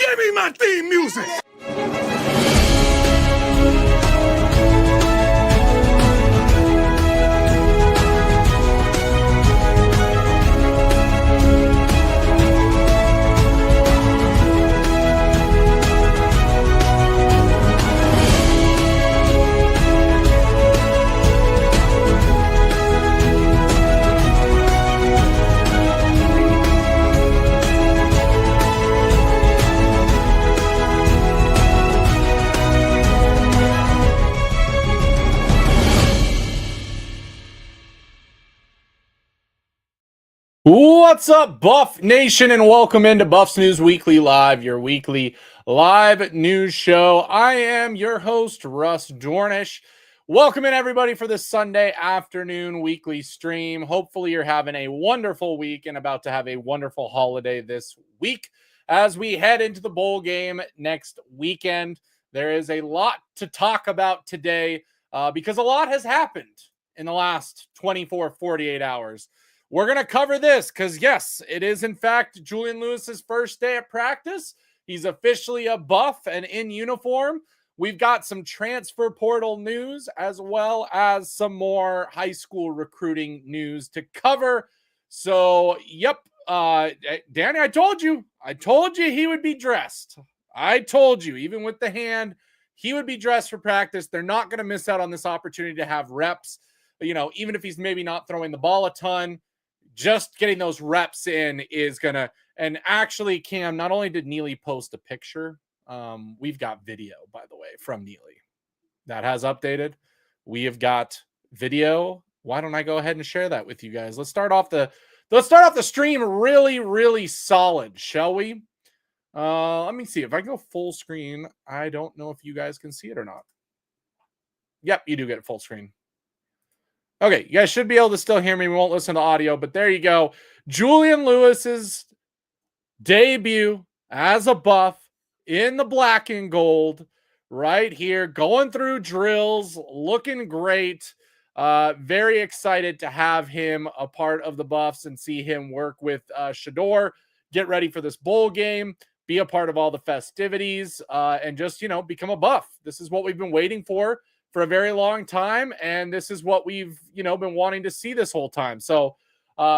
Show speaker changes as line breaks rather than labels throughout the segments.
Give me my theme music.
What's up, Buff Nation, and welcome into Buffs News Weekly Live, your weekly live news show. I am your host, Russ Dornish. Welcome in, everybody, for this Sunday afternoon weekly stream. Hopefully, you're having a wonderful week and about to have a wonderful holiday this week as we head into the bowl game next weekend. There is a lot to talk about today because a lot has happened in the last 48 hours. We're going to cover this because, yes, it is, in fact, Julian Lewis's first day at practice. He's officially a Buff and in uniform. We've got some transfer portal news as well as some more high school recruiting news to cover. So, yep, Danny, I told you he would be dressed. I told you, even with the hand, he would be dressed for practice. They're not going to miss out on this opportunity to have reps. You know, even if he's maybe not throwing the ball a ton, just getting those reps in is going to, and actually, Cam, not only did Neely post a picture, we've got video, by the way, from Neely that has updated. We have got video. Why don't I go ahead and share that with you guys? Let's start off the stream really, really solid, shall we? Let me see if I go full screen. I don't know if you guys can see it or not. Yep, you do get full screen. Okay, you guys should be able to still hear me. We won't listen to audio, but there you go. Julian Lewis's debut as a Buff in the black and gold right here, going through drills, looking great. Very excited to have him a part of the Buffs and see him work with Shedeur, get ready for this bowl game, be a part of all the festivities, and just, become a Buff. This is what we've been waiting for a very long time, and this is what we've, been wanting to see this whole time. So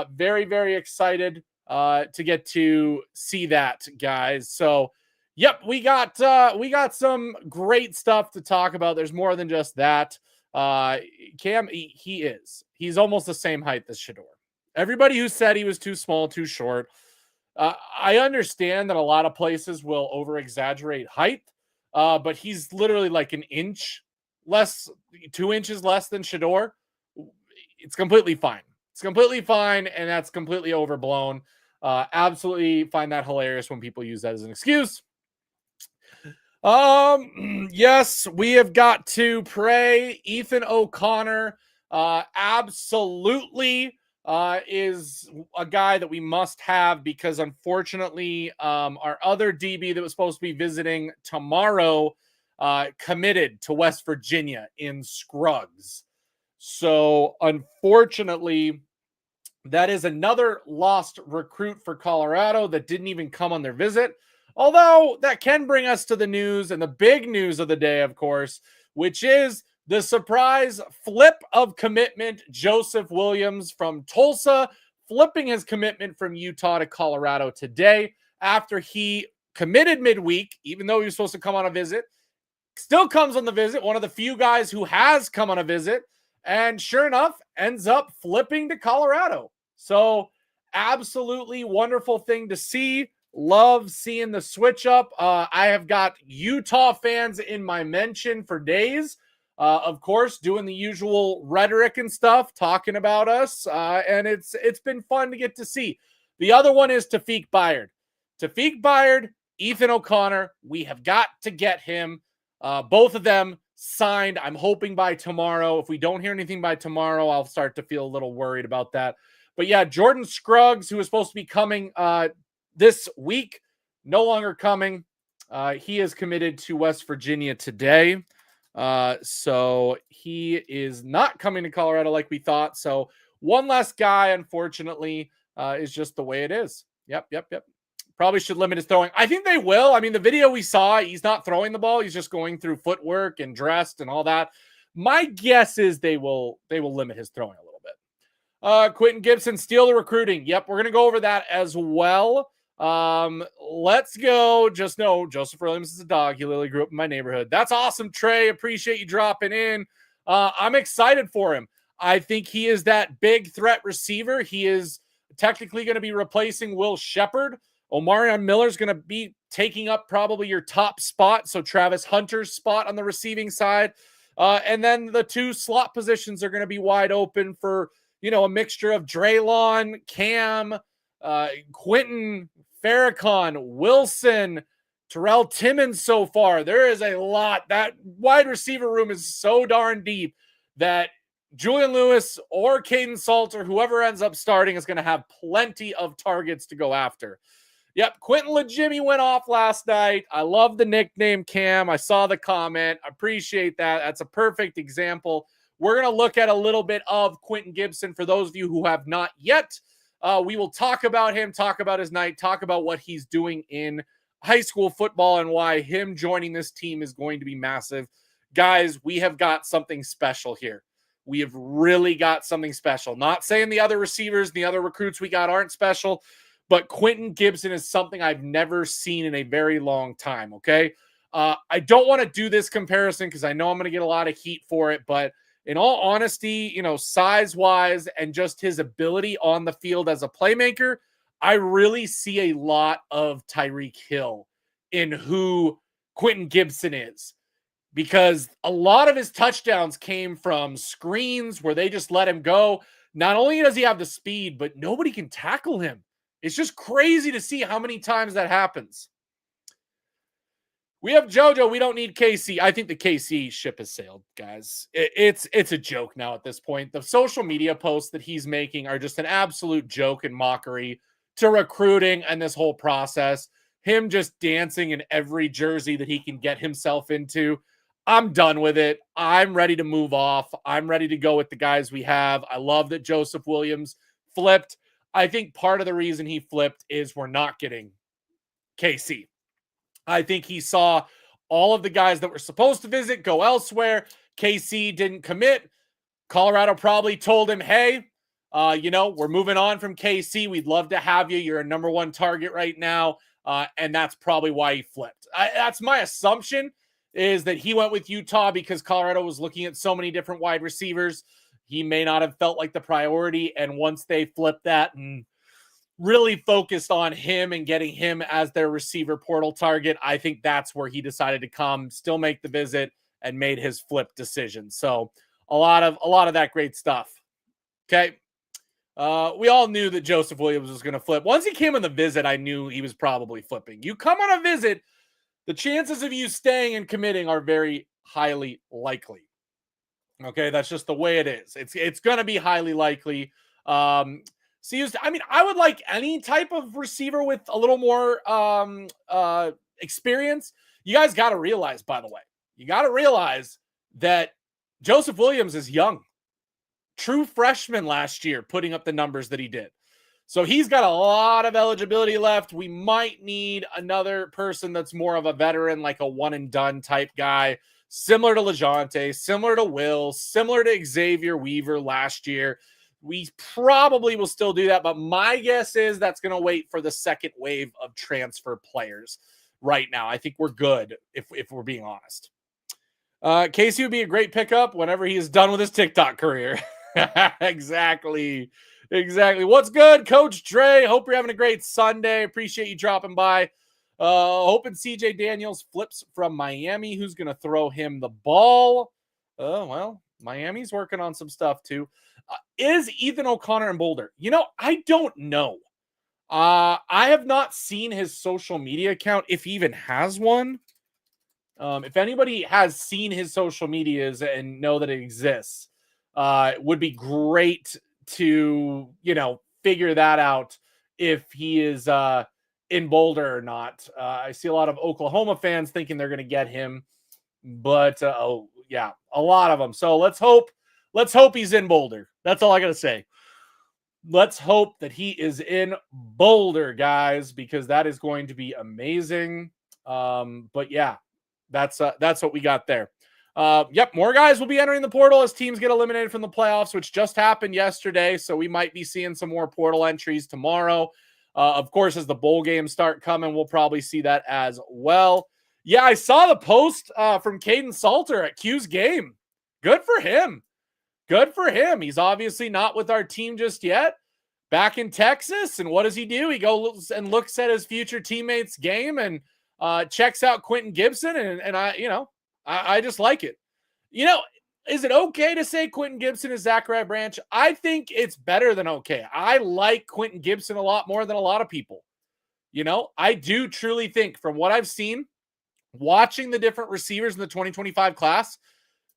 very, very excited to get to see that, guys. So, yep, we got some great stuff to talk about. There's more than just that. Cam, he's almost the same height as Shedeur. Everybody who said he was too small, too short, I understand that a lot of places will over-exaggerate height, but he's literally like an inch less, 2 inches less than Shedeur. It's completely fine. It's completely fine, and that's completely overblown. Absolutely find that hilarious when people use that as an excuse. Yes, we have got to pray. Ethan O'Connor absolutely is a guy that we must have because, unfortunately, our other DB that was supposed to be visiting tomorrow committed to West Virginia in Scruggs. So, unfortunately, that is another lost recruit for Colorado that didn't even come on their visit. Although, that can bring us to the news and the big news of the day, of course, which is the surprise flip of commitment. Joseph Williams from Tulsa flipping his commitment from Utah to Colorado today after he committed midweek, even though he was supposed to come on a visit. Still comes on the visit, one of the few guys who has come on a visit, and sure enough, ends up flipping to Colorado. So, absolutely wonderful thing to see. Love seeing the switch up. I have got Utah fans in my mention for days. Of course, doing the usual rhetoric and stuff, talking about us, and it's been fun to get to see. The other one is Tafik Bayard. Tafik Bayard, Ethan O'Connor. We have got to get him. Both of them signed. I'm hoping by tomorrow. If we don't hear anything by tomorrow, I'll start to feel a little worried about that. But yeah, Jordan Scruggs, who was supposed to be coming this week, no longer coming. He is committed to West Virginia today. So he is not coming to Colorado like we thought. So one less guy, unfortunately, is just the way it is. Yep. Probably should limit his throwing. I think they will. I mean, the video we saw, he's not throwing the ball. He's just going through footwork and dressed and all that. My guess is they will limit his throwing a little bit. Quinton Gibson, steal the recruiting. Yep, we're going to go over that as well. Let's go. Just know Joseph Williams is a dog. He literally grew up in my neighborhood. That's awesome, Trey. Appreciate you dropping in. I'm excited for him. I think he is that big threat receiver. He is technically going to be replacing Will Shepherd. Omarion Miller is going to be taking up probably your top spot. So Travis Hunter's spot on the receiving side. And then the two slot positions are going to be wide open for, a mixture of Draylon, Cam, Quinton, Farrakhan, Wilson, Terrell Timmons so far. There is a lot. That wide receiver room is so darn deep that Julian Lewis or Caden Salter, whoever ends up starting, is going to have plenty of targets to go after. Yep, Quinton LeJimmy went off last night. I love the nickname Cam. I saw the comment. I appreciate that. That's a perfect example. We're going to look at a little bit of Quinton Gibson for those of you who have not yet. We will talk about him, talk about his night, talk about what he's doing in high school football and why him joining this team is going to be massive. Guys, we have got something special here. We have really got something special. Not saying the other receivers, the other recruits we got aren't special, but Quinton Gibson is something I've never seen in a very long time, okay? I don't want to do this comparison because I know I'm going to get a lot of heat for it, but in all honesty, size-wise and just his ability on the field as a playmaker, I really see a lot of Tyreek Hill in who Quinton Gibson is. Because a lot of his touchdowns came from screens where they just let him go. Not only does he have the speed, but nobody can tackle him. It's just crazy to see how many times that happens. We have JoJo. We don't need KC. I think the KC ship has sailed, guys. It's a joke now at this point. The social media posts that he's making are just an absolute joke and mockery to recruiting and this whole process. Him just dancing in every jersey that he can get himself into. I'm done with it. I'm ready to move off. I'm ready to go with the guys we have. I love that Joseph Williams flipped. I think part of the reason he flipped is we're not getting KC. I think he saw all of the guys that were supposed to visit go elsewhere. KC didn't commit. Colorado probably told him, hey, we're moving on from KC. We'd love to have you. You're a number one target right now. And that's probably why he flipped. That's my assumption, is that he went with Utah because Colorado was looking at so many different wide receivers. He may not have felt like the priority. And once they flipped that and really focused on him and getting him as their receiver portal target, I think that's where he decided to come, still make the visit, and made his flip decision. So a lot of that great stuff. Okay. We all knew that Joseph Williams was going to flip. Once he came on the visit, I knew he was probably flipping. You come on a visit, the chances of you staying and committing are very highly likely. Okay, that's just the way it is. It's going to be highly likely. I would like any type of receiver with a little more experience. You guys got to realize, by the way, that Joseph Williams is young. True freshman last year, putting up the numbers that he did. So he's got a lot of eligibility left. We might need another person that's more of a veteran, like a one and done type guy, similar to LeJontay, similar to Will, similar to Xavier Weaver last year. We probably will still do that, but my guess is that's going to wait for the second wave of transfer players right now. I think we're good if we're being honest. Casey would be a great pickup whenever he is done with his TikTok career. Exactly. What's good, Coach Dre? Hope you're having a great Sunday. Appreciate you dropping by. Hoping CJ Daniels flips from Miami. Who's going to throw him the ball? Miami's working on some stuff too. Is Ethan O'Connor in Boulder? I don't know. I have not seen his social media account, if he even has one. If anybody has seen his social medias and know that it exists, it would be great to, figure that out if he is in Boulder or not. I see a lot of Oklahoma fans thinking they're going to get him, but a lot of them. So let's hope he's in Boulder. That's all I got to say. Let's hope that he is in Boulder, guys, because that is going to be amazing. But yeah, that's what we got there. Yep, more guys will be entering the portal as teams get eliminated from the playoffs, which just happened yesterday. So we might be seeing some more portal entries tomorrow. Of course, as the bowl games start coming, we'll probably see that as well. Yeah, I saw the post from Caden Salter at Q's game. Good for him. Good for him. He's obviously not with our team just yet. Back in Texas, and what does he do? He goes and looks at his future teammates' game and checks out Quinton Gibson, and I just like it. Is it okay to say Quinton Gibson is Zachariah Branch? I think it's better than okay. I like Quinton Gibson a lot more than a lot of people. I do truly think, from what I've seen, watching the different receivers in the 2025 class,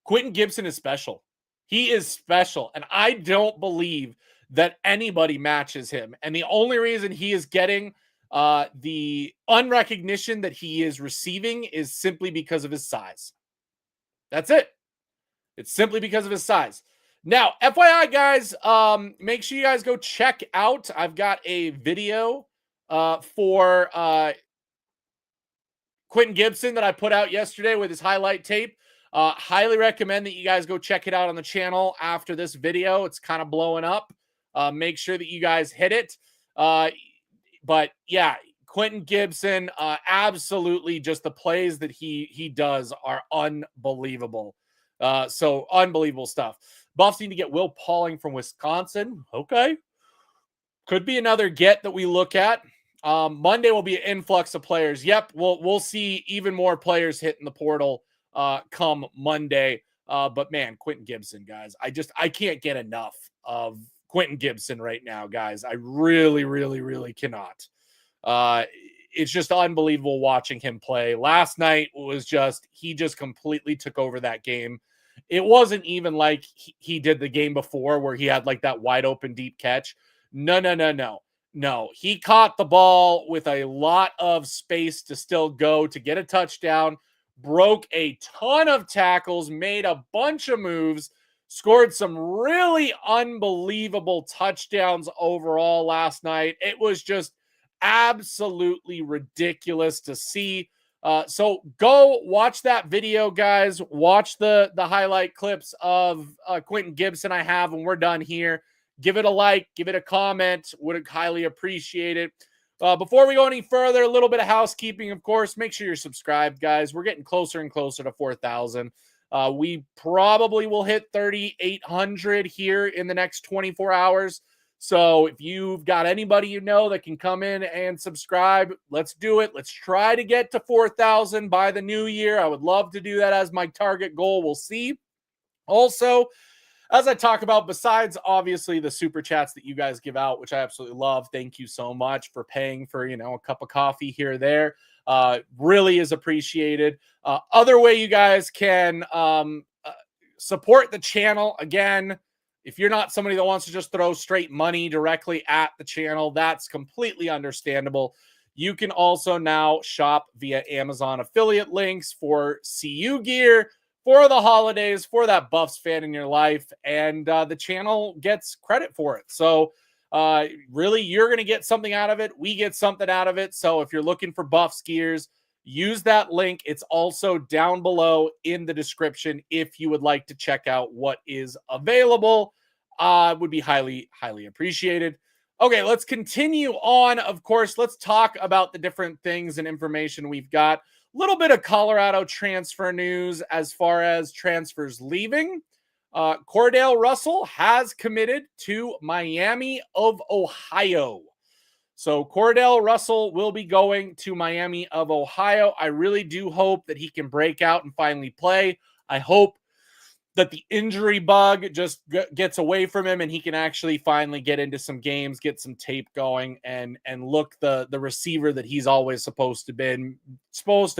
Quinton Gibson is special. He is special, and I don't believe that anybody matches him. And the only reason he is getting the unrecognition that he is receiving is simply because of his size. That's it. It's simply because of his size. Now, FYI, guys, make sure you guys go check out. I've got a video for Quinton Gibson that I put out yesterday with his highlight tape. Highly recommend that you guys go check it out on the channel after this video. It's kind of blowing up. Make sure that you guys hit it. But yeah, Quinton Gibson, absolutely, just the plays that he does are unbelievable. So unbelievable stuff. Buffs need to get Will Pauling from Wisconsin. Okay. Could be another get that we look at. Monday will be an influx of players. Yep, we'll see even more players hitting the portal come Monday. But man, Quinton Gibson, guys, I can't get enough of Quinton Gibson right now, guys. I really, really, really cannot. It's just unbelievable watching him play. Last night was he just completely took over that game. It wasn't even like he did the game before where he had like that wide open deep catch. No, he caught the ball with a lot of space to still go to get a touchdown, broke a ton of tackles, made a bunch of moves, scored some really unbelievable touchdowns overall last night. It was just absolutely ridiculous to see. So go watch that video, guys. Watch the highlight clips of Quinton Gibson I have when we're done here. Give it a like, give it a comment. Would highly appreciate it. Before we go any further, a little bit of housekeeping, of course. Make sure you're subscribed, guys. We're getting closer and closer to 4,000. We probably will hit 3,800 here in the next 24 hours. So if you've got anybody you know that can come in and subscribe, let's do it. Let's try to get to 4,000 by the new year. I would love to do that as my target goal. We'll see. Also, as I talk about, besides obviously the super chats that you guys give out, which I absolutely love, thank you so much for paying for, a cup of coffee here or there. Really is appreciated. Other way you guys can support the channel. Again, if you're not somebody that wants to just throw straight money directly at the channel, that's completely understandable. You can also now shop via Amazon affiliate links for CU gear, for the holidays, for that Buffs fan in your life, and the channel gets credit for it. So really, you're going to get something out of it. We get something out of it. So if you're looking for Buffs gears, use that link. It's also down below in the description if you would like to check out what is available. Would be highly, highly appreciated. Okay, let's continue on. Of course, let's talk about the different things and information we've got. Little bit of Colorado transfer news as far as transfers leaving. Cordell Russell has committed to Miami of Ohio. So Cordell Russell will be going to Miami of Ohio. I really do hope that he can break out and finally play. I hope that the injury bug just gets away from him and he can actually finally get into some games, get some tape going, and look the receiver that he's always supposed to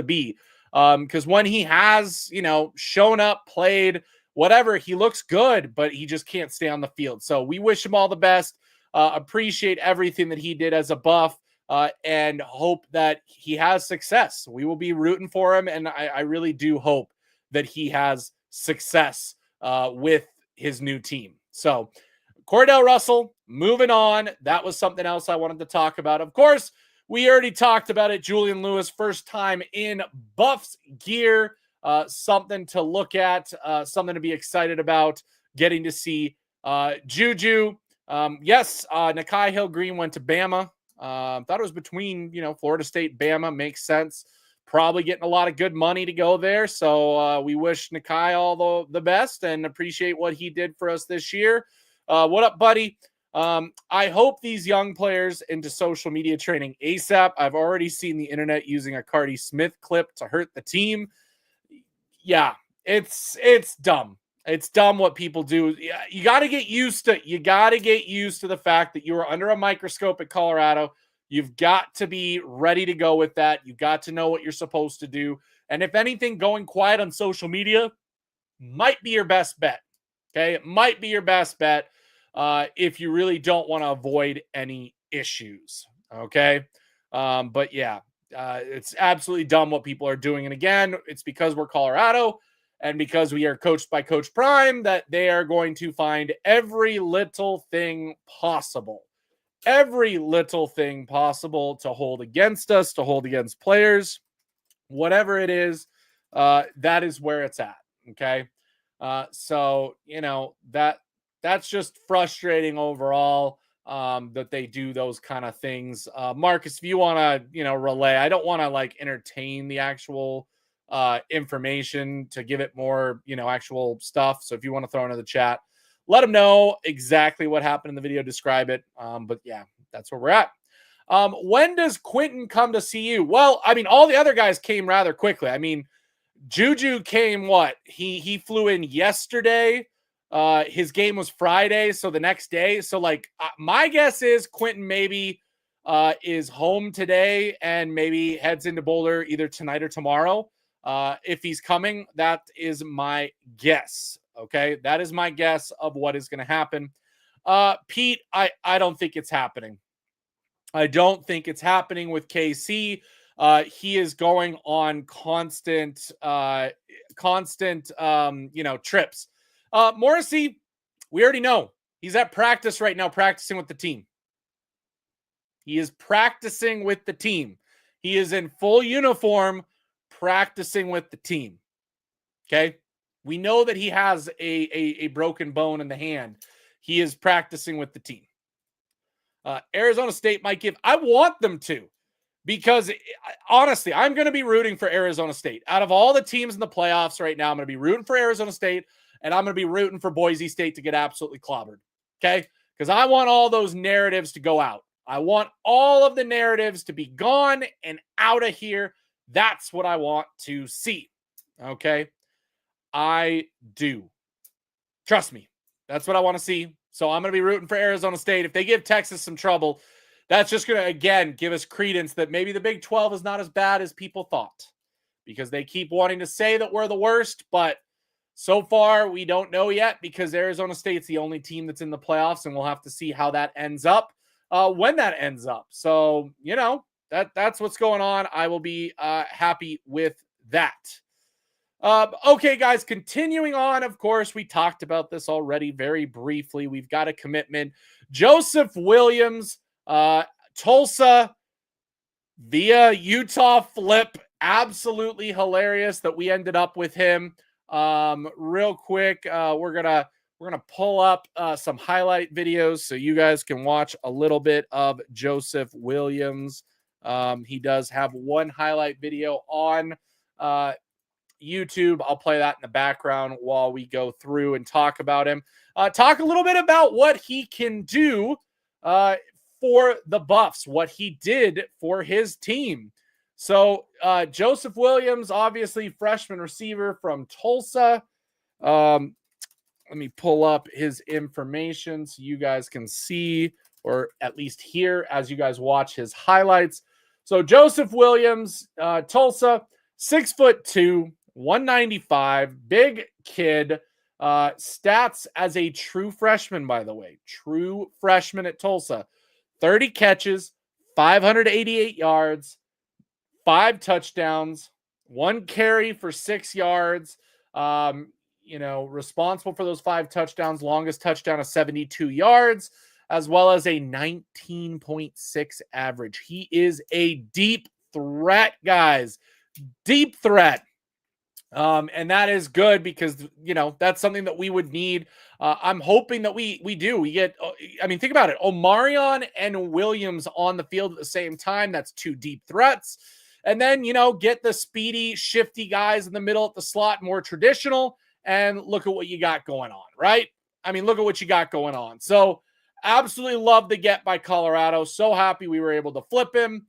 be. Because when he has, shown up, played, whatever, he looks good, but he just can't stay on the field. So we wish him all the best. Appreciate everything that he did as a Buff, and hope that he has success. We will be rooting for him, and I really do hope that he has success with his new team. So Cordell Russell moving on. That was something else I wanted to talk about. Of course, we already talked about it. Julian Lewis, first time in Buffs gear. Something to look at, something to be excited about, getting to see Juju. Yes, Nakai Hill-Green went to Bama. Thought it was between, Florida State, Bama. Makes sense. Probably getting a lot of good money to go there. So we wish Nakai all the best and appreciate what he did for us this year. What up, buddy? I hope these young players into social media training ASAP. I've already seen the internet using a Cardi Smith clip to hurt the team. Yeah, it's dumb. It's dumb what people do. You got to get used to the fact that you are under a microscope at Colorado. You've got to be ready to go with that. You've got to know what you're supposed to do. And if anything, going quiet on social media might be your best bet. Okay, it might be your best bet if you really don't want to avoid any issues. Okay, but yeah, it's absolutely dumb what people are doing. And again, it's because we're Colorado and because we are coached by Coach Prime that they are going to find every little thing possible to hold against us, to hold against players, whatever it is, that is where it's at. Okay. So, that's just frustrating overall, that they do those kind of things. Marcus, if you want to, relay, I don't want to entertain the actual information to give it more, actual stuff. So if you want to throw into the chat, let them know exactly what happened in the video, describe it. But yeah, that's where we're at. When does Quinton come to see you? Well, all the other guys came rather quickly. Juju came he flew in yesterday. His game was Friday, so the next day. So my guess is Quinton maybe is home today and maybe heads into Boulder either tonight or tomorrow. If he's coming, that is my guess. Okay, that is my guess of what is going to happen. Pete, I don't think it's happening. I don't think it's happening with KC. He is going on constant, trips. Morrissey, we already know he's at practice right now, practicing with the team. He is practicing with the team. He is in full uniform, practicing with the team. Okay. We know that he has a broken bone in the hand. He is practicing with the team. Arizona State might give. I want them to, because honestly, I'm going to be rooting for Arizona State. Out of all the teams in the playoffs right now, I'm going to be rooting for Arizona State, and I'm going to be rooting for Boise State to get absolutely clobbered. Okay? Because I want all those narratives to go out. I want all of the narratives to be gone and out of here. That's what I want to see. Okay? I do. Trust me. That's what I want to see. So I'm going to be rooting for Arizona State. If they give Texas some trouble, that's just going to, again, give us credence that maybe the Big 12 is not as bad as people thought, because they keep wanting to say that we're the worst. But so far, we don't know yet, because Arizona State's the only team that's in the playoffs, and we'll have to see how that ends up when that ends up. So, that's what's going on. I will be happy with that. Okay, guys, continuing on, of course, we talked about this already very briefly. We've got a commitment. Joseph Williams, Tulsa via Utah flip. Absolutely hilarious that we ended up with him. Real quick, we're gonna pull up some highlight videos so you guys can watch a little bit of Joseph Williams. He does have one highlight video on YouTube. I'll play that in the background while we go through and talk about him. Talk a little bit about what he can do for the Buffs, what he did for his team. So Joseph Williams, obviously freshman receiver from Tulsa. Let me pull up his information so you guys can see, or at least hear as you guys watch his highlights. So Joseph Williams, Tulsa, 6'2", 195, big kid. Stats as a true freshman, by the way. True freshman at Tulsa. 30 catches, 588 yards, 5 touchdowns, 1 carry for 6 yards. Responsible for those 5 touchdowns. Longest touchdown of 72 yards. as well as a 19.6 average. He is a deep threat, guys. Deep threat. And that is good because, that's something that we would need. I'm hoping that we do. We get, think about it. Omarion and Williams on the field at the same time. That's two deep threats. And then, get the speedy, shifty guys in the middle at the slot, more traditional. And look at what you got going on, right? Look at what you got going on. So absolutely love the get by Colorado. So happy we were able to flip him.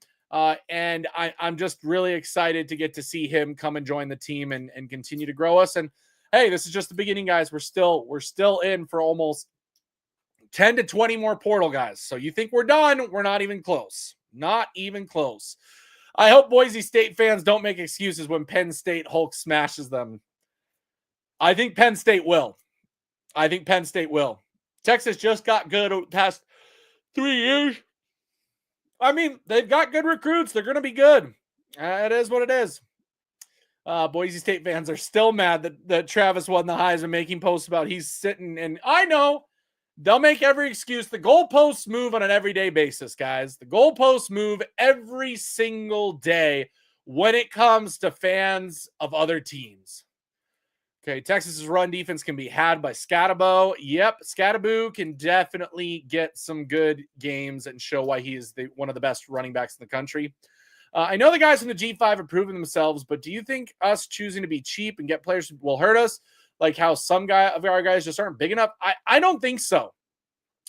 And I'm just really excited to get to see him come and join the team and continue to grow us. And hey, this is just the beginning, guys. We're still in for almost 10 to 20 more portal guys. So you think we're done? We're not even close. Not even close. I hope Boise State fans don't make excuses when Penn State Hulk smashes them. I think Penn State will. Texas just got good over the past 3 years. They've got good recruits. They're going to be good. It is what it is. Boise State fans are still mad that Travis won the Heisman, making posts about he's sitting. And I know they'll make every excuse. The goalposts move on an everyday basis, guys. The goalposts move every single day when it comes to fans of other teams. Okay, Texas's run defense can be had by Scatabo. Yep, Scatabo can definitely get some good games and show why he is one of the best running backs in the country. I know the guys in the G5 have proven themselves, but do you think us choosing to be cheap and get players will hurt us? Like how some of our guys just aren't big enough? I don't think so.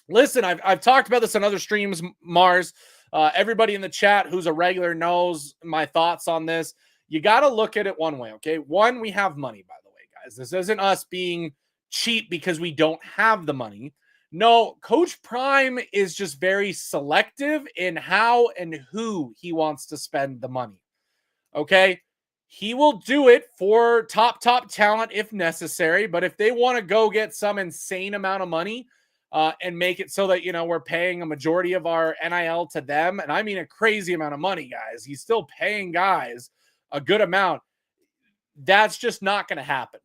Listen, I've talked about this on other streams, Mars. Everybody in the chat who's a regular knows my thoughts on this. You got to look at it one way, okay? One, we have money, by the way, guys. This isn't us being cheap because we don't have the money. No, Coach Prime is just very selective in how and who he wants to spend the money, okay? He will do it for top talent if necessary, but if they want to go get some insane amount of money and make it so that, we're paying a majority of our NIL to them, and I mean a crazy amount of money, guys. He's still paying guys a good amount. That's just not going to happen.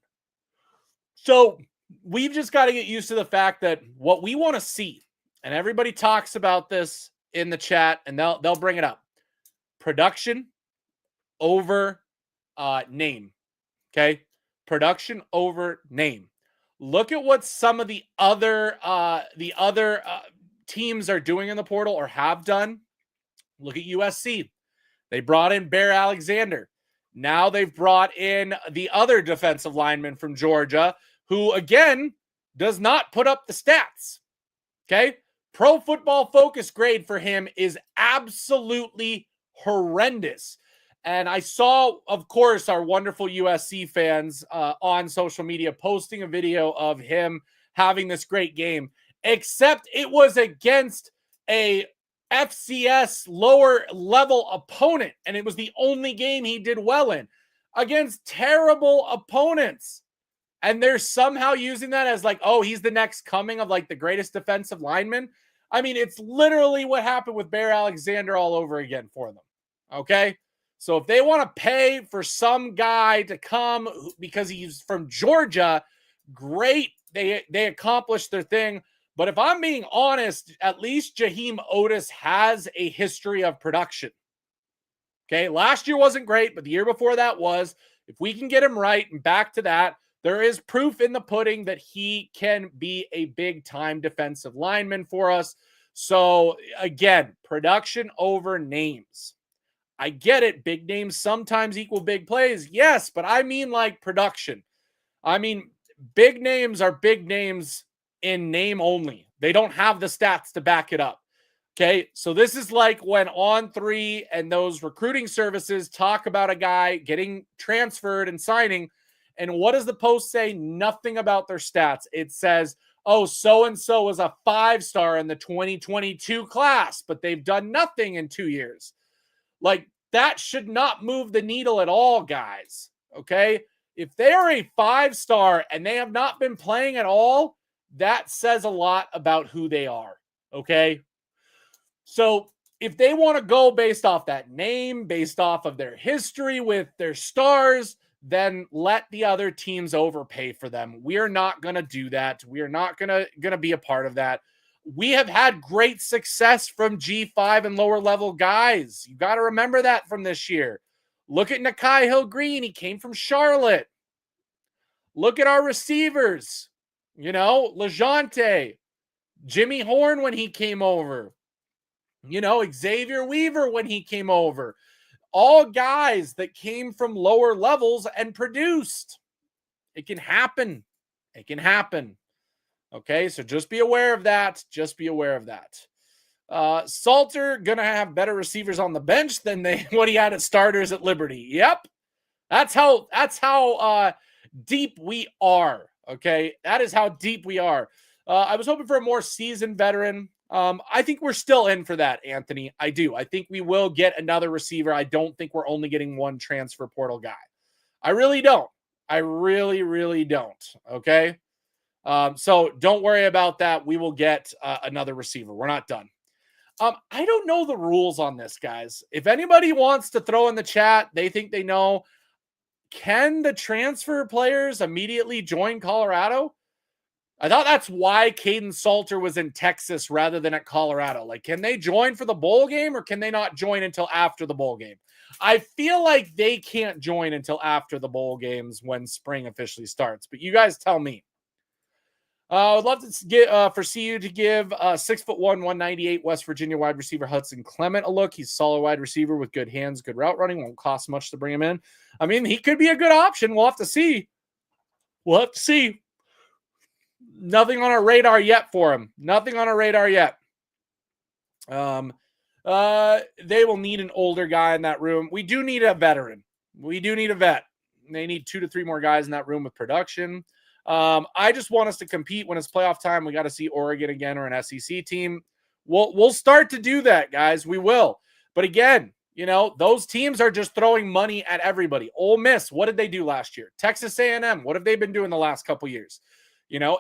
So we've just got to get used to the fact that what we want to see, and everybody talks about this in the chat, and they'll bring it up. Production over name. Okay? Production over name. Look at what some of the other teams are doing in the portal or have done. Look at USC. They brought in Bear Alexander. Now they've brought in the other defensive lineman from Georgia, who, again, does not put up the stats. Okay? Pro Football Focus grade for him is absolutely horrendous. And I saw, of course, our wonderful USC fans on social media posting a video of him having this great game, except it was against a FCS lower level opponent, and it was the only game he did well in against terrible opponents. And they're somehow using that as like, oh, he's the next coming of like the greatest defensive lineman. It's literally what happened with Bear Alexander all over again for them. Okay? So if they want to pay for some guy to come because he's from Georgia, great. They accomplished their thing. But if I'm being honest, at least Jaheim Otis has a history of production. Okay, last year wasn't great, but the year before that was. If we can get him right and back to that, there is proof in the pudding that he can be a big-time defensive lineman for us. So, again, production over names. I get it. Big names sometimes equal big plays. Yes, but I mean like production. Big names are big names in name only. They don't have the stats to back it up. Okay, so this is like when On3 and those recruiting services talk about a guy getting transferred and signing, and what does the post say? Nothing about their stats. It says, oh, so-and-so was a 5-star in the 2022 class, but they've done nothing in 2 years. Like, that should not move the needle at all, guys. Okay, if they are a 5-star and they have not been playing at all, that says a lot about who they are, okay? So if they want to go based off that name, based off of their history with their stars, then let the other teams overpay for them. We are not going to do that. We are not going to be a part of that. We have had great success from G5 and lower level guys. You got to remember that from this year. Look at Nakai Hill-Green. He came from Charlotte. Look at our receivers. LeJonte, Jimmy Horn when he came over. Xavier Weaver when he came over. All guys that came from lower levels and produced. It can happen. It can happen. Okay, so just be aware of that. Just be aware of that. Salter gonna have better receivers on the bench than what he had at starters at Liberty. Yep, that's how deep we are. Okay, that is how deep we are. I was hoping for a more seasoned veteran. I think we're still in for that, Anthony. I do. I think we will get another receiver. I don't think we're only getting one transfer portal guy. I really don't. I really, really don't. Okay. So don't worry about that. We will get another receiver. We're not done. I don't know the rules on this, guys. If anybody wants to throw in the chat, they think they know. Can the transfer players immediately join Colorado? I thought that's why Caden Salter was in Texas rather than at Colorado. Like, can they join for the bowl game or can they not join until after the bowl game? I feel like they can't join until after the bowl games when spring officially starts. But you guys tell me. I would love to get for CU to give 6'1", 198 West Virginia wide receiver Hudson Clement a look. He's a solid wide receiver with good hands, good route running. Won't cost much to bring him in. I mean, he could be a good option. We'll have to see. We'll have to see. Nothing on our radar yet for him. Nothing on our radar yet. They will need an older guy in that room. We do need a veteran. We do need a vet. They need 2 to 3 more guys in that room with production. I just want us to compete when it's playoff time. We got to see Oregon again or an SEC team. We'll start to do that, guys. We will. But again, those teams are just throwing money at everybody. Ole Miss, what did they do last year? Texas A&M, what have they been doing the last couple years?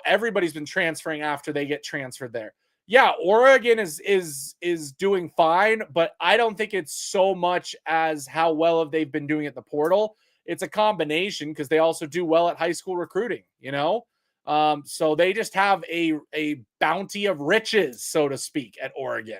Everybody's been transferring after they get transferred there. Yeah, Oregon is doing fine, but I don't think it's so much as how well they've been doing at the portal. It's a combination because they also do well at high school recruiting, so they just have a bounty of riches, so to speak, at Oregon.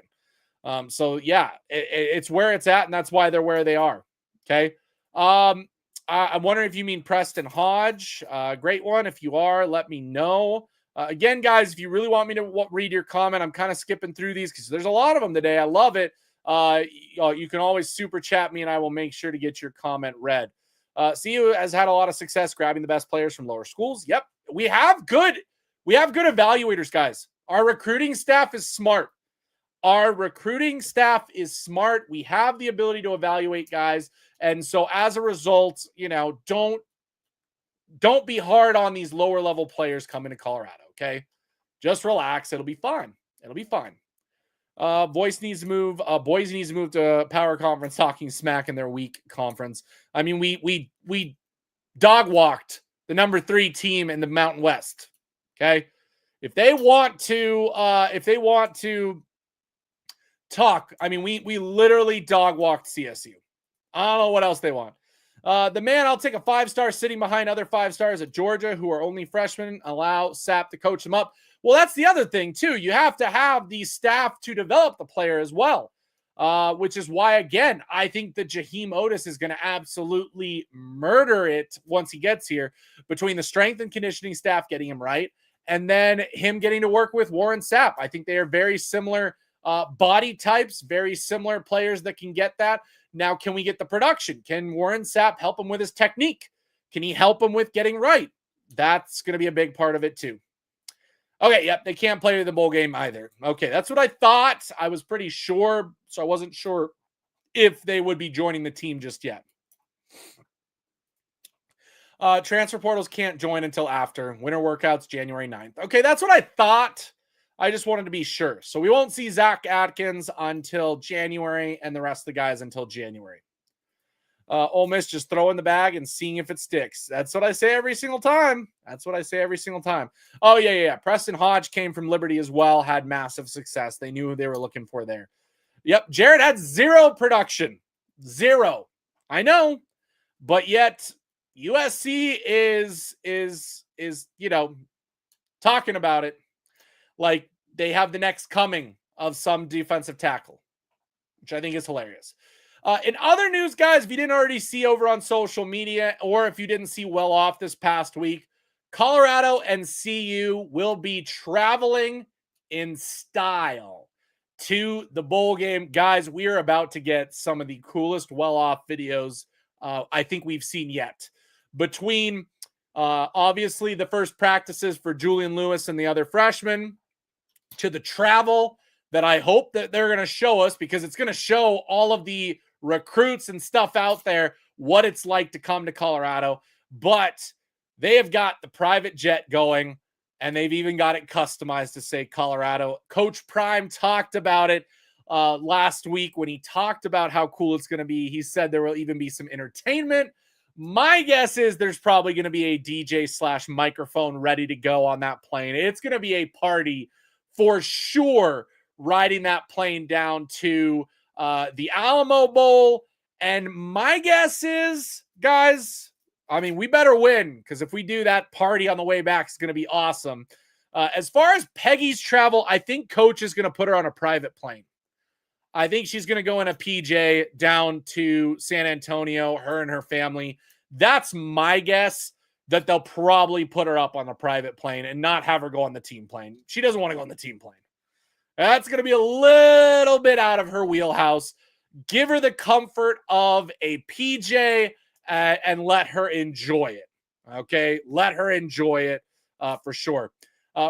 So yeah, it's where it's at, and that's why they're where they are. Okay. I'm wondering if you mean Preston Hodge. Great one. If you are, let me know. Again, guys, if you really want me to read your comment, I'm kind of skipping through these because there's a lot of them today. I love it. You can always super chat me, and I will make sure to get your comment read. CU has had a lot of success grabbing the best players from lower schools. Yep. We have good evaluators, guys. Our recruiting staff is smart. We have the ability to evaluate guys. And so as a result, don't be hard on these lower level players coming to Colorado. Okay. Just relax. It'll be fine. It'll be fine. Boise needs to move to power conference, talking smack in their weak conference. I mean, we dog walked the number 3 team in the Mountain West. Okay. If they want to talk, I mean, we literally dog walked CSU. I don't know what else they want. The man, I'll take a 5-star sitting behind other 5-stars at Georgia who are only freshmen. Allow Sapp to coach them up. Well, that's the other thing, too. You have to have the staff to develop the player as well, which is why, again, I think that Jaheim Otis is going to absolutely murder it once he gets here between the strength and conditioning staff getting him right and then him getting to work with Warren Sapp. I think they are very similar body types, very similar players that can get that. Now, can we get the production? Can Warren Sapp help him with his technique? Can he help him with getting right? That's going to be a big part of it, too. Okay, yep, they can't play the bowl game either. Okay, that's what I thought. I was pretty sure, so I wasn't sure if they would be joining the team just yet. Transfer portals can't join until after. Winter workouts, January 9th. Okay, that's what I thought. I just wanted to be sure. So we won't see Zach Atkins until January and the rest of the guys until January. Ole Miss just throwing the bag and seeing if it sticks. That's what I say every single time. Oh, yeah. Preston Hodge came from Liberty as well, had massive success. They knew who they were looking for there. Yep, Jared had 0 production. 0. I know. But yet USC is talking about it. Like, they have the next coming of some defensive tackle, which I think is hilarious. In other news, guys, if you didn't already see over on social media, or if you didn't see well off this past week, Colorado and CU will be traveling in style to the bowl game. Guys, we are about to get some of the coolest well-off videos I think we've seen yet. Between, obviously, the first practices for Julian Lewis and the other freshmen, to the travel that I hope that they're going to show us, because it's going to show all of the recruits and stuff out there what it's like to come to Colorado. But they have got the private jet going, and they've even got it customized to say Colorado. Coach Prime talked about it last week when he talked about how cool it's going to be. He said there will even be some entertainment. My guess is there's probably going to be a DJ / microphone ready to go on that plane. It's going to be a party for sure, riding that plane down to the Alamo Bowl. And my guess is, guys, I mean, we better win, because if we do, that party on the way back is going to be awesome. As far as Peggy's travel, I think Coach is going to put her on a private plane. I think she's going to go in a PJ down to San Antonio, her and her family. That's my guess, that they'll probably put her up on a private plane and not have her go on the team plane. She doesn't want to go on the team plane. That's going to be a little bit out of her wheelhouse. Give her the comfort of a PJ and let her enjoy it. Okay? Let her enjoy it for sure.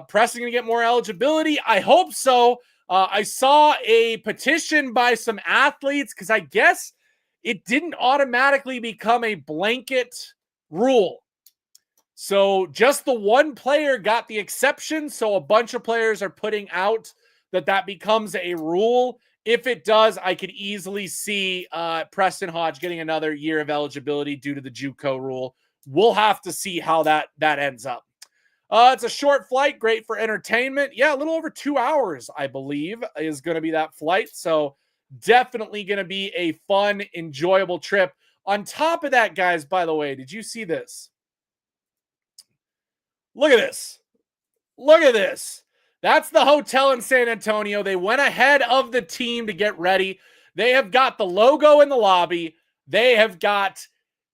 Preston going to get more eligibility? I hope so. I saw a petition by some athletes, because I guess it didn't automatically become a blanket rule. So just the one player got the exception. So a bunch of players are putting out that becomes a rule. If it does, I could easily see Preston Hodge getting another year of eligibility due to the JUCO rule. We'll have to see how that ends up. It's a short flight, great for entertainment. Yeah, a little over 2 hours, I believe, is going to be that flight. So definitely going to be a fun, enjoyable trip. On top of that, guys, by the way, did you see this? Look at this. Look at this. That's the hotel in San Antonio. They went ahead of the team to get ready. They have got the logo in the lobby. They have got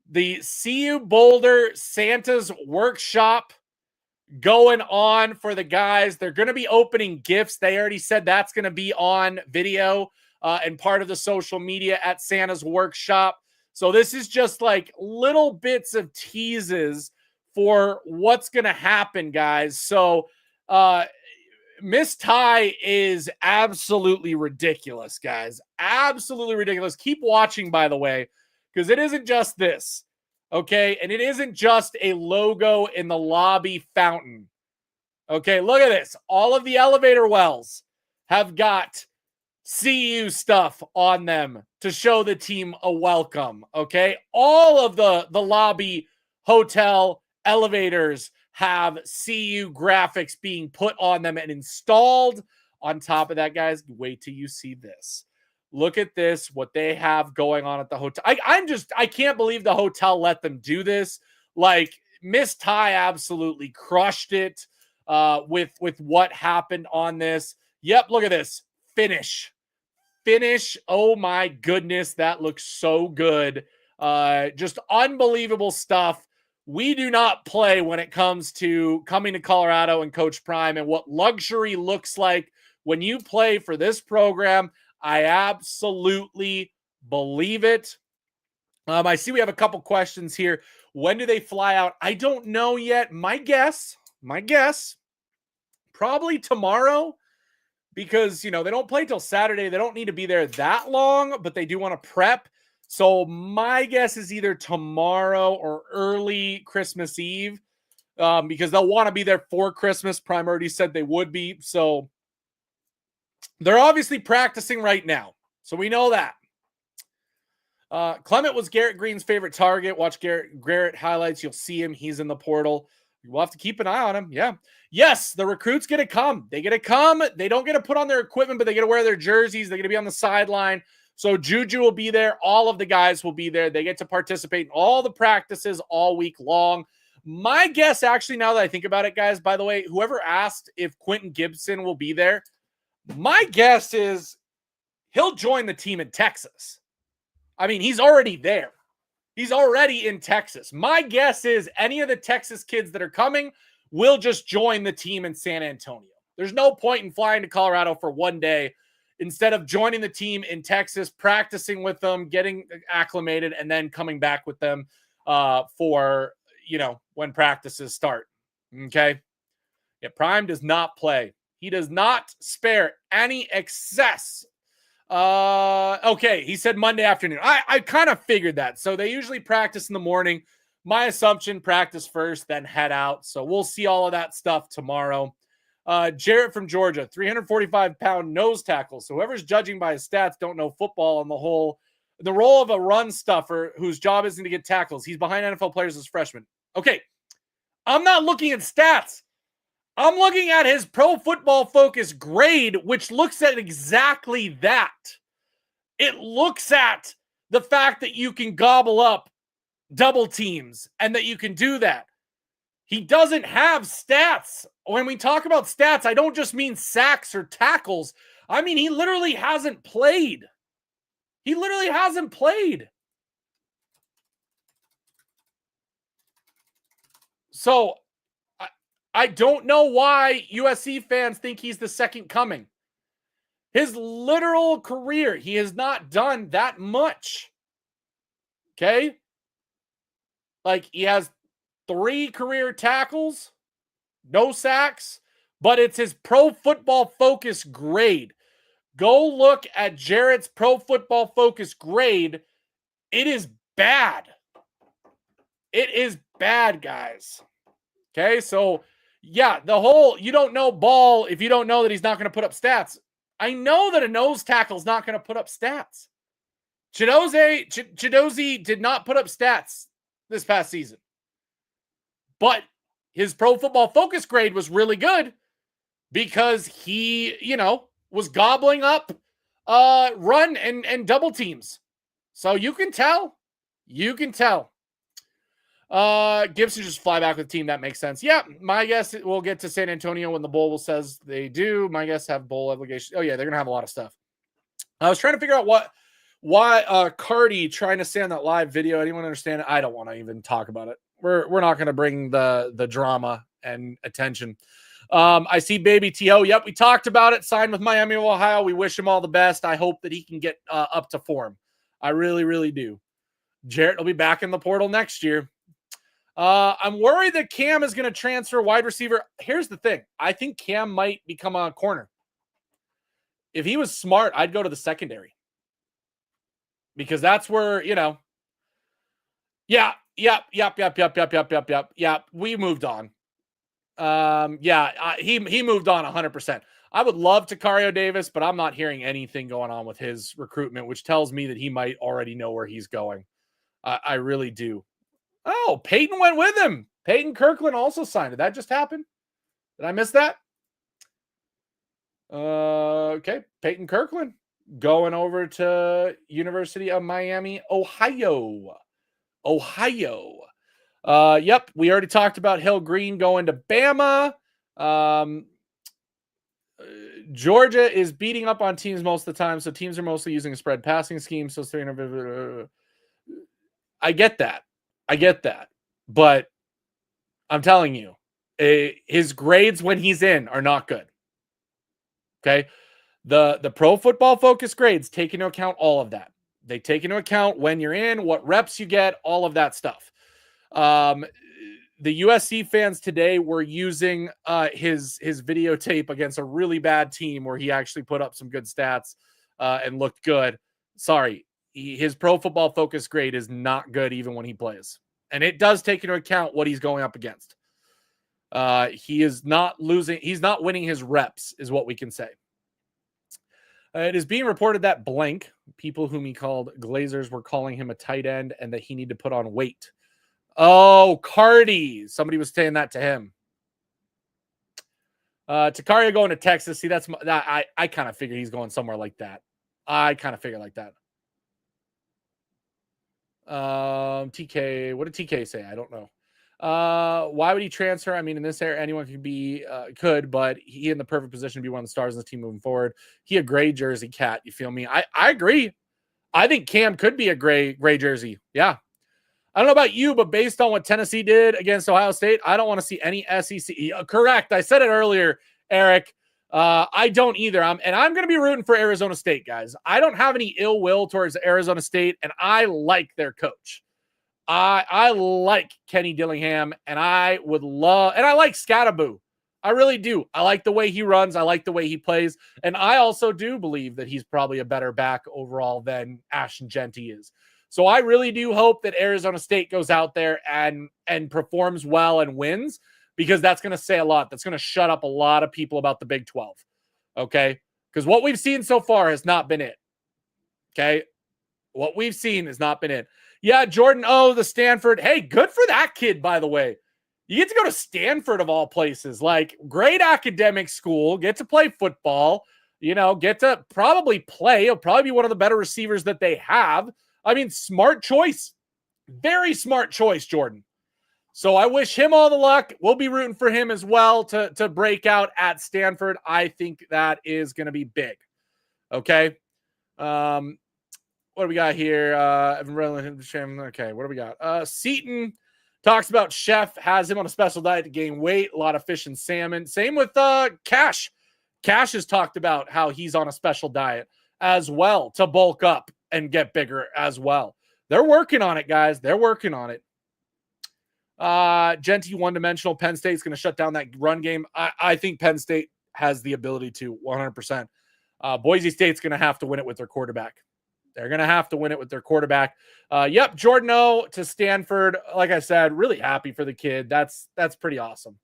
the CU Boulder Santa's workshop going on for the guys. They're going to be opening gifts. They already said that's going to be on video and part of the social media at Santa's workshop. So this is just like little bits of teases for what's going to happen, guys. So Miss Ty is absolutely ridiculous, guys. Absolutely ridiculous. Keep watching, by the way, because it isn't just this, okay? And it isn't just a logo in the lobby fountain, okay? Look at this. All of the elevator wells have got CU stuff on them to show the team a welcome, okay? All of the lobby hotel elevators have CU graphics being put on them and installed. On top of that, guys, wait till you see this. Look at this, what they have going on at the hotel. I can't believe the hotel let them do this. Like, Miss Ty absolutely crushed it with what happened on this. Yep, look at this. Finish. Oh my goodness, that looks so good. Just unbelievable stuff. We do not play when it comes to coming to Colorado and Coach Prime and what luxury looks like when you play for this program. I absolutely believe it. I see we have a couple questions here. When do they fly out? I don't know yet. My guess, probably tomorrow, because, you know, they don't play till Saturday. They don't need to be there that long, but they do want to prep. So my guess is either tomorrow or early Christmas Eve, because they'll want to be there for Christmas. Prime already said they would be. So they're obviously practicing right now. So we know that. Clement was Garrett Green's favorite target. Watch Garrett highlights. You'll see him. He's in the portal. We'll have to keep an eye on him. Yeah. Yes, the recruits get to come. They get to come. They don't get to put on their equipment, but they get to wear their jerseys. They get to be on the sideline. So Juju will be there. All of the guys will be there. They get to participate in all the practices all week long. My guess, actually, now that I think about it, guys, by the way, whoever asked if Quinton Gibson will be there, my guess is he'll join the team in Texas. I mean, he's already there. He's already in Texas. My guess is any of the Texas kids that are coming will just join the team in San Antonio. There's no point in flying to Colorado for one day instead of joining the team in Texas, practicing with them, getting acclimated, and then coming back with them for, when practices start. Okay? Yeah, Prime does not play. He does not spare any excess. Okay, he said Monday afternoon. I kind of figured that. So they usually practice in the morning. My assumption, practice first, then head out. So we'll see all of that stuff tomorrow. Jarrett from Georgia, 345-pound nose tackle. So whoever's judging by his stats don't know football on the role of a run stuffer whose job isn't to get tackles. He's behind NFL players as freshman. Okay, I'm not looking at stats. I'm looking at his Pro Football Focus grade, which looks at exactly that. It looks at the fact that you can gobble up double teams and that you can do that. He doesn't have stats. When we talk about stats, I don't just mean sacks or tackles. I mean, he literally hasn't played. He literally hasn't played. So I don't know why USC fans think he's the second coming. His literal career, he has not done that much. Okay? Like, he has 3 career tackles, no sacks, but it's his Pro Football Focus grade. Go look at Jarrett's Pro Football Focus grade. It is bad. It is bad, guys. Okay, so yeah, the whole you don't know ball if you don't know that he's not going to put up stats. I know that a nose tackle is not going to put up stats. Chidozie did not put up stats this past season. But his Pro Football Focus grade was really good because he, was gobbling up run and double teams. So you can tell. You can tell. Gibson just fly back with the team. That makes sense. Yeah, my guess we'll get to San Antonio when the bowl says they do. My guess have bowl obligations. Oh yeah, they're gonna have a lot of stuff. I was trying to figure out why Cardi trying to say on that live video. Anyone understand it? I don't want to even talk about it. We're not gonna bring the drama and attention. I see Baby T.O. Yep, we talked about it. Signed with Miami of Ohio. We wish him all the best. I hope that he can get up to form. I really, really do. Jarrett will be back in the portal next year. I'm worried that Cam is going to transfer wide receiver. Here's the thing. I think Cam might become a corner. If he was smart, I'd go to the secondary. Because that's where, Yeah, we moved on. He moved on 100%. I would love Takario Davis, but I'm not hearing anything going on with his recruitment, which tells me that he might already know where he's going. I really do. Oh, Peyton went with him. Peyton Kirkland also signed. Did that just happen? Did I miss that? Okay. Peyton Kirkland going over to University of Miami, Ohio. Yep. We already talked about Hill Green going to Bama. Georgia is beating up on teams most of the time. So teams are mostly using a spread passing scheme. So I get that. But I'm telling you, his grades when he's in are not good. Okay. The Pro Football Focus grades take into account all of that. They take into account when you're in, what reps you get, all of that stuff. The USC fans today were using his videotape against a really bad team where he actually put up some good stats and looked good. Sorry. His Pro Football Focus grade is not good even when he plays. And it does take into account what he's going up against. He is not losing. He's not winning his reps is what we can say. It is being reported that blank, people whom he called Glazers, were calling him a tight end and that he needed to put on weight. Oh, Cardi. Somebody was saying that to him. Takaria going to Texas. See, I kind of figured he's going somewhere like that. TK, what did TK say? I don't know. Why would he transfer? I mean, in this era, anyone could, but he in the perfect position to be one of the stars of the team moving forward. He a gray jersey cat. You feel me? I agree. I think Cam could be a gray jersey. Yeah. I don't know about you, but based on what Tennessee did against Ohio State, I don't want to see any SEC. Correct. I said it earlier, Eric. I don't either. I'm going to be rooting for Arizona State, guys. I don't have any ill will towards Arizona State, and I like their coach. I like Kenny Dillingham, and I like Scattaboo. I really do. I like the way he runs. I like the way he plays. And I also do believe that he's probably a better back overall than Ashton Jeanty is. So I really do hope that Arizona State goes out there and performs well and wins, because that's going to say a lot. That's going to shut up a lot of people about the Big 12. Okay? Because what we've seen so far has not been it. Okay? What we've seen has not been it. Yeah, Jordan the Stanford. Hey, good for that kid, by the way. You get to go to Stanford of all places. Like, great academic school, get to play football, get to probably play. He'll probably be one of the better receivers that they have. I mean, smart choice. Very smart choice, Jordan. So I wish him all the luck. We'll be rooting for him as well to break out at Stanford. I think that is going to be big. Okay. What do we got here? Okay, what do we got? Seaton talks about Chef has him on a special diet to gain weight, a lot of fish and salmon. Same with Cash. Cash has talked about how he's on a special diet as well to bulk up and get bigger as well. They're working on it, guys. They're working on it. Jeanty, one-dimensional. Penn State's going to shut down that run game. I think Penn State has the ability to 100%. Boise State's going to have to win it with their quarterback. They're going to have to win it with their quarterback. Yep, Jordan O to Stanford. Like I said, really happy for the kid. That's pretty awesome.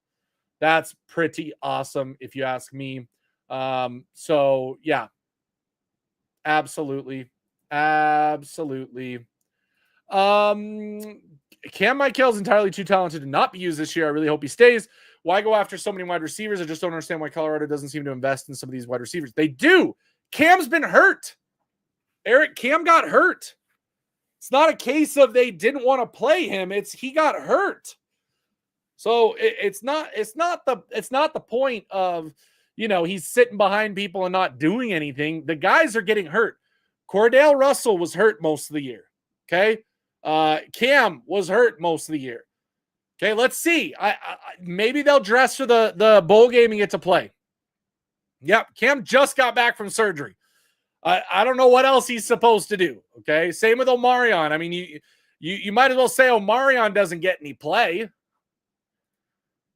That's pretty awesome, if you ask me. So, yeah. Absolutely. Absolutely. Cam Michael's entirely too talented to not be used this year. I really hope he stays. Why go after so many wide receivers? I just don't understand why Colorado doesn't seem to invest in some of these wide receivers. They do. Cam's been hurt. Eric, Cam got hurt. It's not a case of they didn't want to play him. It's he got hurt. So it's not the point of, he's sitting behind people and not doing anything. The guys are getting hurt. Cordell Russell was hurt most of the year. Okay. Cam was hurt most of the year. Okay. Let's see. Maybe they'll dress for the bowl game and get to play. Yep. Cam just got back from surgery. I don't know what else he's supposed to do. Okay. Same with Omarion. I mean, you might as well say Omarion doesn't get any play.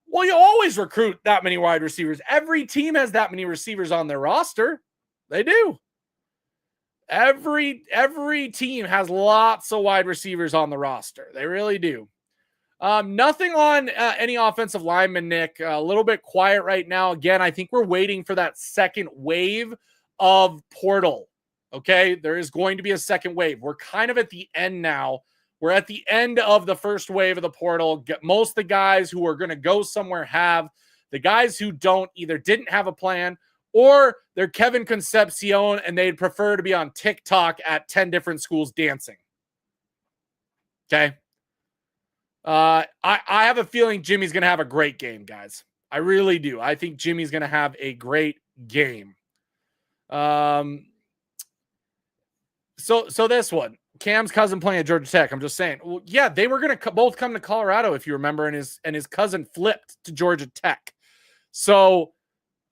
Well, you always recruit that many wide receivers. Every team has that many receivers on their roster. They do. Every team has lots of wide receivers on the roster. They really do. Nothing on any offensive lineman, Nick. A little bit quiet right now. Again, I think we're waiting for that second wave of portal. Okay, there is going to be a second wave. We're kind of at the end now. We're at the end of the first wave of the portal. Most of the guys who are going to go somewhere have. The guys who don't either didn't have a plan, or they're Kevin Concepcion and they'd prefer to be on TikTok at 10 different schools dancing. Okay. I have a feeling Jimmy's going to have a great game, guys. I really do. I think Jimmy's going to have a great game. So this one, Cam's cousin playing at Georgia Tech. I'm just saying, well, yeah, they were going to both come to Colorado, if you remember, and his cousin flipped to Georgia Tech. So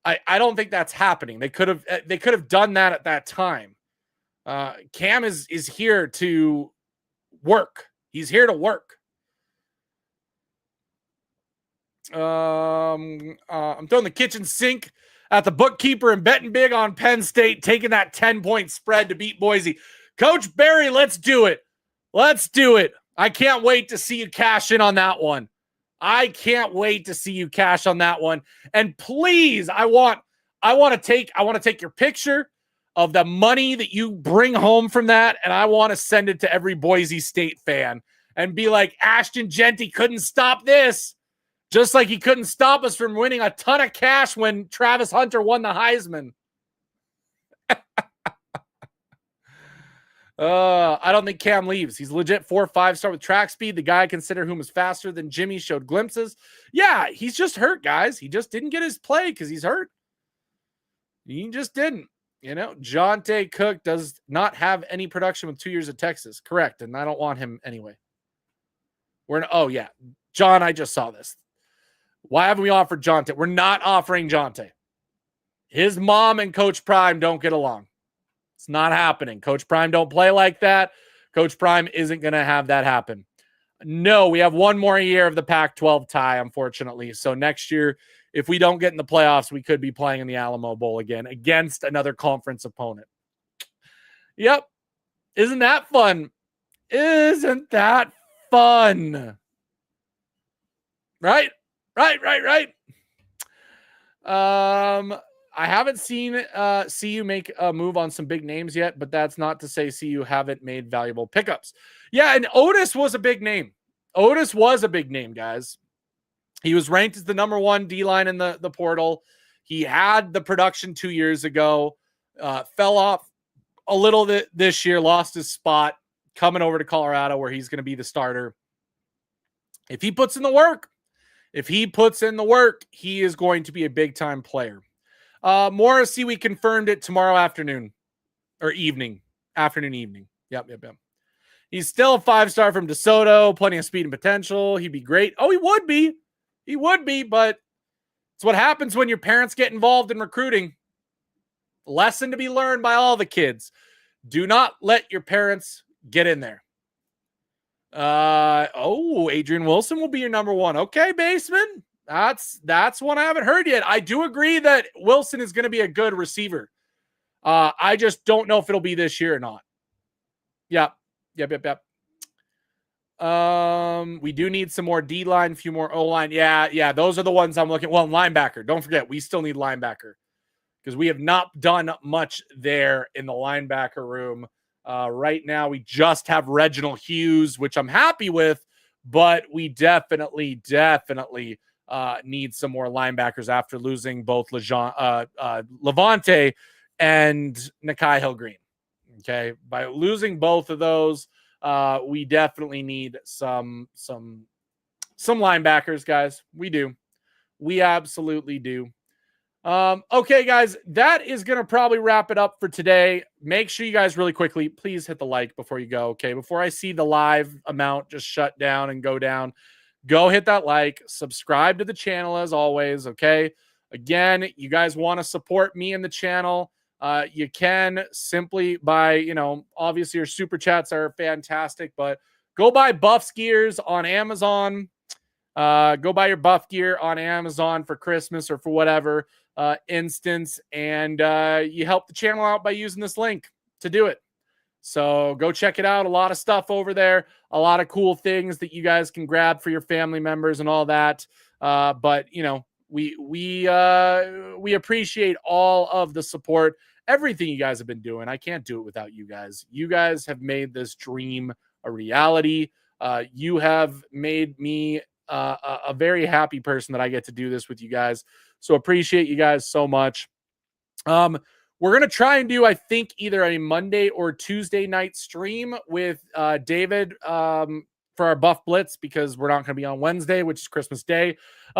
I don't think that's happening. They could have done that at that time. Cam is here to work. He's here to work. I'm throwing the kitchen sink at the bookkeeper and betting big on Penn State, taking that 10-point spread to beat Boise. Coach Barry, let's do it. Let's do it. I can't wait to see you cash in on that one. I can't wait to see you cash on that one. And please, I want to take your picture of the money that you bring home from that, and I want to send it to every Boise State fan and be like, Ashton Jeanty couldn't stop this. Just like he couldn't stop us from winning a ton of cash when Travis Hunter won the Heisman. I don't think Cam leaves. He's legit 4.5 star with track speed. The guy I consider whom is faster than Jimmy showed glimpses. Yeah, he's just hurt, guys. He just didn't get his play because he's hurt. He just didn't. Jonte Cook does not have any production with 2 years at Texas. Correct. And I don't want him anyway. Oh, yeah. John, I just saw this. Why haven't we offered Jonte? We're not offering Jonte. His mom and Coach Prime don't get along. It's not happening. Coach Prime don't play like that. Coach Prime isn't going to have that happen. No, we have one more year of the Pac-12 tie, unfortunately. So next year, if we don't get in the playoffs, we could be playing in the Alamo Bowl again against another conference opponent. Yep. Isn't that fun? Isn't that fun? Right? Right. I haven't seen CU make a move on some big names yet, but that's not to say CU haven't made valuable pickups. Yeah, and Otis was a big name. Otis was a big name, guys. He was ranked as the number 1 D-line in the portal. He had the production 2 years ago, fell off a little bit this year, lost his spot, coming over to Colorado where he's going to be the starter. If he puts in the work, he is going to be a big-time player. Morrissey, we confirmed it tomorrow afternoon or evening. Yep. He's still a 5-star from DeSoto, plenty of speed and potential. He'd be great. Oh, he would be, but it's what happens when your parents get involved in recruiting. Lesson to be learned by all the kids. Do not let your parents get in there. Adrian Wilson will be your number 1. Okay, Baseman. That's one I haven't heard yet. I do agree that Wilson is going to be a good receiver. I just don't know if it'll be this year or not. Yep. We do need some more D-line, a few more O-line. Yeah, those are the ones I'm looking. Well, linebacker. Don't forget, we still need linebacker because we have not done much there in the linebacker room. Right now, we just have Reginald Hughes, which I'm happy with, but we definitely need some more linebackers after losing both Levante and Nakai Hill-Green. Okay, by losing both of those, we definitely need some linebackers, guys. We absolutely do. Okay, guys, that is going to probably wrap it up for today. Make sure you guys really quickly, please hit the like before you go. Okay, before I see the live amount just shut down and go down, go hit that like, subscribe to the channel as always. Okay, again, you guys want to support me and the channel. You can simply by, obviously your super chats are fantastic, but go buy Buffs gears on Amazon. Go buy your Buff gear on Amazon for Christmas or for whatever instance, and you help the channel out by using this link to do it. So go check it out. A lot of stuff over there, a lot of cool things that you guys can grab for your family members and all that. But we appreciate all of the support, everything you guys have been doing. I can't do it without you guys. You guys have made this dream a reality. You have made me a very happy person that I get to do this with you guys. So appreciate you guys so much. We're going to try and do, I think, either a Monday or Tuesday night stream with David for our Buff Blitz, because we're not going to be on Wednesday, which is Christmas Day.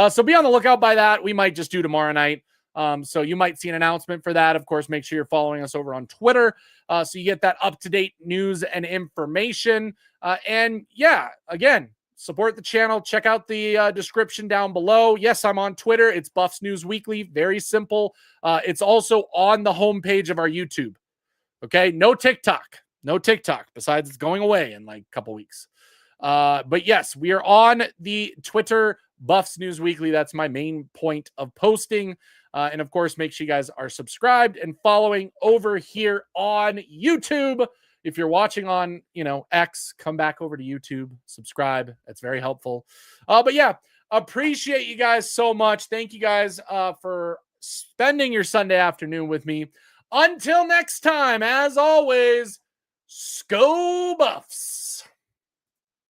So be on the lookout by that. We might just do tomorrow night. So you might see an announcement for that. Of course, make sure you're following us over on Twitter so you get that up-to-date news and information. And yeah, again, support the channel. Check out the description down below. Yes, I'm on Twitter. It's Buffs News Weekly. Very simple. It's also on the homepage of our YouTube. Okay, no TikTok. Besides, it's going away in like a couple weeks. But yes, we are on the Twitter Buffs News Weekly. That's my main point of posting. And of course, make sure you guys are subscribed and following over here on YouTube. If you're watching on, X, come back over to YouTube, subscribe. That's very helpful. But yeah, appreciate you guys so much. Thank you guys for spending your Sunday afternoon with me. Until next time, as always, Go Buffs.